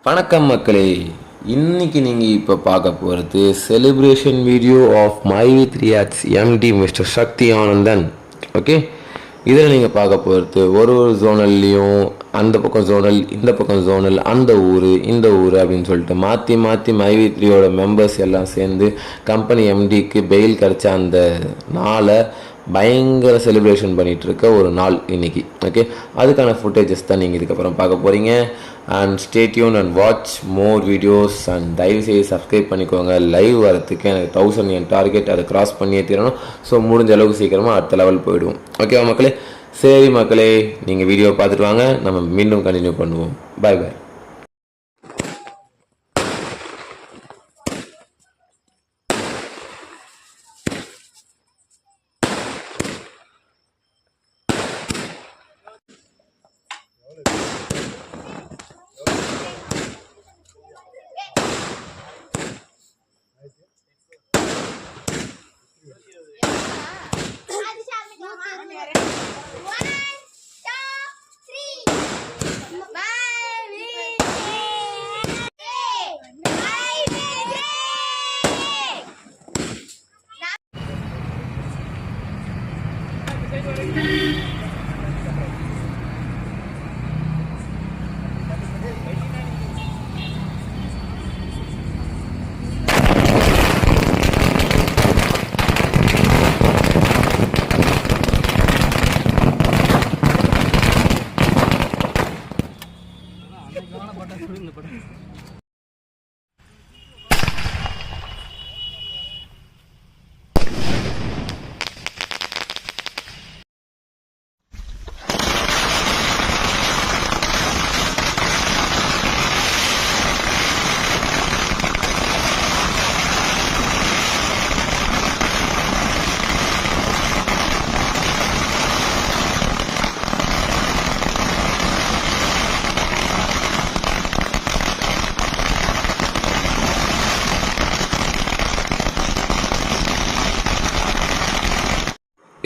வணக்கம் மக்களே, இன்னைக்கு நீங்கள் இப்போ பார்க்க போகிறது celebration video of my with riots MD mister Sakthi Anandan. Okay, இதில் நீங்கள் பார்க்க போகிறது ஒரு ஜோனல்லையும் அந்த பக்கம் ஜோனல், இந்த பக்கம் ஜோனல், அந்த ஊர், இந்த ஊர் அப்படின்னு சொல்லிட்டு மாற்றி மாற்றி மை வித் த்ரீயோட மெம்பர்ஸ் எல்லாம் சேர்ந்து கம்பெனி எம்டிக்கு பெயில் கிடச்ச அந்த நாளை பயங்கர செலிப்ரேஷன் பண்ணிகிட்ருக்க ஒரு நாள் இன்றைக்கி. ஓகே, அதுக்கான ஃபுட்டேஜஸ் தான் நீங்கள் இதுக்கப்புறம் பார்க்க போகிறீங்க. And stay tune and watch more videos. And தயவுசெய்து சப்ஸ்கிரைப் பண்ணிக்கோங்க. லைவ் வரத்துக்கு எனக்கு 1000 என் டார்கெட், அதை கிராஸ் பண்ணியே தீரணும். ஸோ முடிஞ்ச அளவுக்கு சீக்கிரமாக அடுத்த லெவல் போயிடுவோம். ஓகேவா மக்களே? சரி மக்களே, நீங்கள் வீடியோ பார்த்துட்டு வாங்க, நம்ம மீண்டும் கண்டினியூ பண்ணுவோம். பாய் பாய்.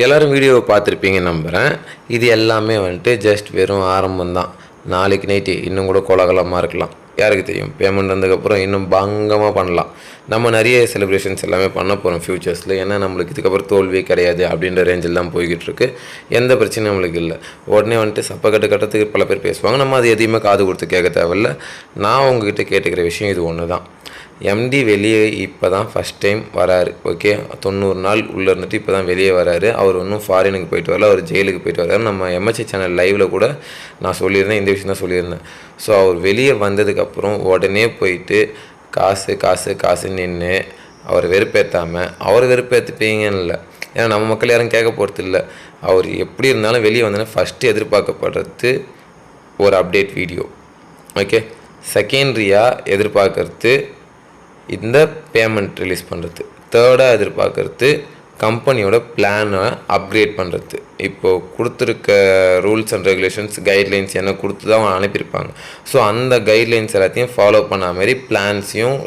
எல்லோரும் வீடியோவை பார்த்துருப்பீங்கன்னு நம்புகிறேன். இது எல்லாமே வந்துட்டு ஜஸ்ட் வெறும் ஆரம்பம்தான். நாளைக்கு நைட்டு இன்னும் கூட கோலாகலமாக இருக்கலாம், யாருக்கு தெரியும். பேமெண்ட் வந்ததுக்கப்புறம் இன்னும் பங்கமாக பண்ணலாம். நம்ம நிறைய செலிப்ரேஷன்ஸ் எல்லாமே பண்ண போகிறோம் ஃப்யூச்சர்ஸில். ஏன்னா நம்மளுக்கு இதுக்கப்புறம் தோல்வியே கிடையாது அப்படின்ற ரேஞ்சில் தான் போய்கிட்டு இருக்கு. எந்த பிரச்சனையும் நம்மளுக்கு இல்லை. உடனே வந்துட்டு சப்பக்கட்டு கட்டத்துக்கு பல பேர் பேசுவாங்க, நம்ம அது எதையுமே காது கொடுத்து கேட்க தேவையில்ல. நான் உங்ககிட்ட கேட்டுக்கிற விஷயம் இது ஒன்று தான். எம்டி வெளியே இப்போ தான் ஃபஸ்ட் டைம் வராரு. ஓகே, 90 நாள் உள்ளே இருந்துட்டு இப்போ தான் வெளியே வராரு. அவர் இன்னும் ஃபாரினுக்கு போயிட்டு வரல, அவர் ஜெயிலுக்கு போயிட்டு வராரு. நம்ம எம்எச்சி சேனல் லைவில் கூட நான் சொல்லியிருந்தேன், இந்த விஷயம் தான் சொல்லியிருந்தேன். ஸோ அவர் வெளியே வந்ததுக்கப்புறம் உடனே போயிட்டு காசு காசு காசுன்னு நின்று அவரை வெறுப்பேற்றாமல், அவரை வெறுப்பேற்றுப்பீங்கன்னு இல்லை, ஏன்னா நம்ம மக்கள் யாரும் கேட்க போகிறது இல்லை. அவர் எப்படி இருந்தாலும் வெளியே வந்தோன்னா ஃபஸ்ட்டு எதிர்பார்க்கப்படுறது ஒரு அப்டேட் வீடியோ. ஓகே, செகண்ட்ரியாக எதிர்பார்க்கறது இந்த பேமெண்ட் ரிலீஸ் பண்ணுறது. தேர்டாக எதிர்பார்க்கறது கம்பெனியோட பிளானை அப்கிரேட் பண்ணுறது. இப்போது கொடுத்துருக்க ரூல்ஸ் அண்ட் ரெகுலேஷன்ஸ், கைட்லைன்ஸ் என்ன கொடுத்து தான் அவங்க அனுப்பியிருப்பாங்க. ஸோ அந்த கைட்லைன்ஸ் எல்லாத்தையும் ஃபாலோ பண்ண மாதிரி பிளான்ஸையும்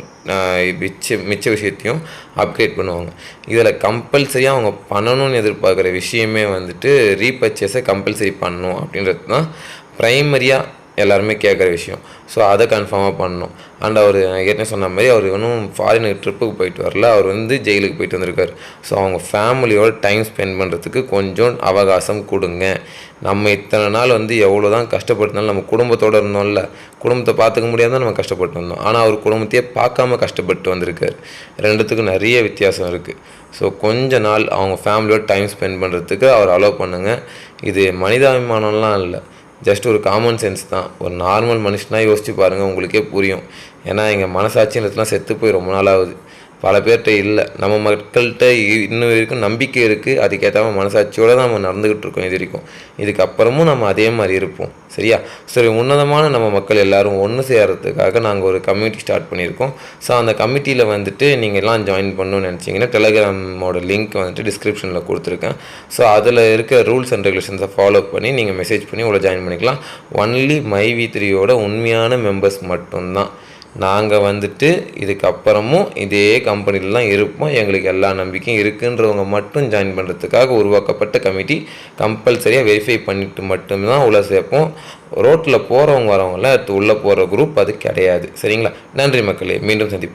மிச்ச விஷயத்தையும் அப்கிரேட் பண்ணுவாங்க. இதில் கம்பல்சரியாக அவங்க பண்ணணும்னு எதிர்பார்க்குற விஷயமே வந்துட்டு ரீபர்ச்சேஸை கம்பல்சரி பண்ணணும் அப்படின்றது தான் ப்ரைமரியாக எல்லாருமே கேட்குற விஷயம். ஸோ அதை கன்ஃபார்மாக பண்ணணும். அண்ட் அவர் ஏற்கனவே சொன்ன மாதிரி அவர் இன்னும் ஃபாரினுக்கு ட்ரிப்புக்கு போயிட்டு வரல, அவர் ஜெயிலுக்கு போயிட்டு வந்திருக்கார். ஸோ அவங்க ஃபேமிலியோட டைம் ஸ்பெண்ட் பண்ணுறதுக்கு கொஞ்சம் அவகாசம் கொடுங்க. நம்ம இத்தனை நாள் எவ்வளோ தான் கஷ்டப்பட்டுனாலும் நம்ம குடும்பத்தோடு இருந்தோம்ல, குடும்பத்தை பார்த்துக்க முடியாத நம்ம கஷ்டப்பட்டு வந்தோம். ஆனால் அவர் குடும்பத்தையே பார்க்காம கஷ்டப்பட்டு வந்திருக்கார். ரெண்டுத்துக்கும் நிறைய வித்தியாசம் இருக்குது. ஸோ கொஞ்ச நாள் அவங்க ஃபேமிலியோட டைம் ஸ்பெண்ட் பண்ணுறதுக்கு அவர் அலோவ் பண்ணுங்கள். இது மனிதாபிமானம்லாம் இல்லை, ஜஸ்ட் ஒரு காமன் சென்ஸ் தான். ஒரு நார்மல் மனுஷனாக யோசிச்சு பாருங்கள், உங்களுக்கே புரியும். ஏன்னா எங்கள் மனசாட்சின்றதுலாம் செத்து போய் ரொம்ப நாள் ஆகுது. பல பேர்கிட்ட இல்லை, நம்ம மக்கள்கிட்ட இன்னும் வரைக்கும் நம்பிக்கை இருக்குது. அதுக்கேற்ற மனசாட்சியோடு தான் நம்ம நடந்துக்கிட்டு இருக்கோம். இது வரைக்கும் இதுக்கப்புறமும் நம்ம அதே மாதிரி இருப்போம். சரியா? சரி, உன்னதமான நம்ம மக்கள் எல்லோரும் ஒன்று சேர்கிறதுக்காக நாங்கள் ஒரு கம்யூனிட்டி ஸ்டார்ட் பண்ணியிருக்கோம். ஸோ அந்த கமிட்டியில் நீங்கள் எல்லாம் ஜாயின் பண்ணணும்னு நினச்சிங்கன்னா டெலகிராமோட லிங்க் டிஸ்கிரிப்ஷனில் கொடுத்துருக்கேன். ஸோ அதில் இருக்க ரூல்ஸ் அண்ட் ரெகுலேஷன்ஸை ஃபாலோ பண்ணி நீங்கள் மெசேஜ் பண்ணி உள்ள ஜாயின் பண்ணிக்கலாம். ஒன்லி மை வி3யோட உண்மையான மெம்பர்ஸ் மட்டும்தான் நாங்கள் வந்துட்டு இதுக்கப்புறமும் இதே கம்பெனியில் தான் இருப்போம், எங்களுக்கு எல்லா நம்பிக்கையும் இருக்குன்றவங்க மட்டும் ஜாயின் பண்ணுறதுக்காக உருவாக்கப்பட்ட கமிட்டி. கம்பல்சரியாக வெரிஃபை பண்ணிவிட்டு மட்டும்தான் உள்ளே சேர்ப்போம். ரோட்டில் போகிறவங்க வரவங்களாம் எடுத்து உள்ளே போகிற குரூப் அது கிடையாது. சரிங்களா? நன்றி மக்களே, மீண்டும் சந்திப்போம்.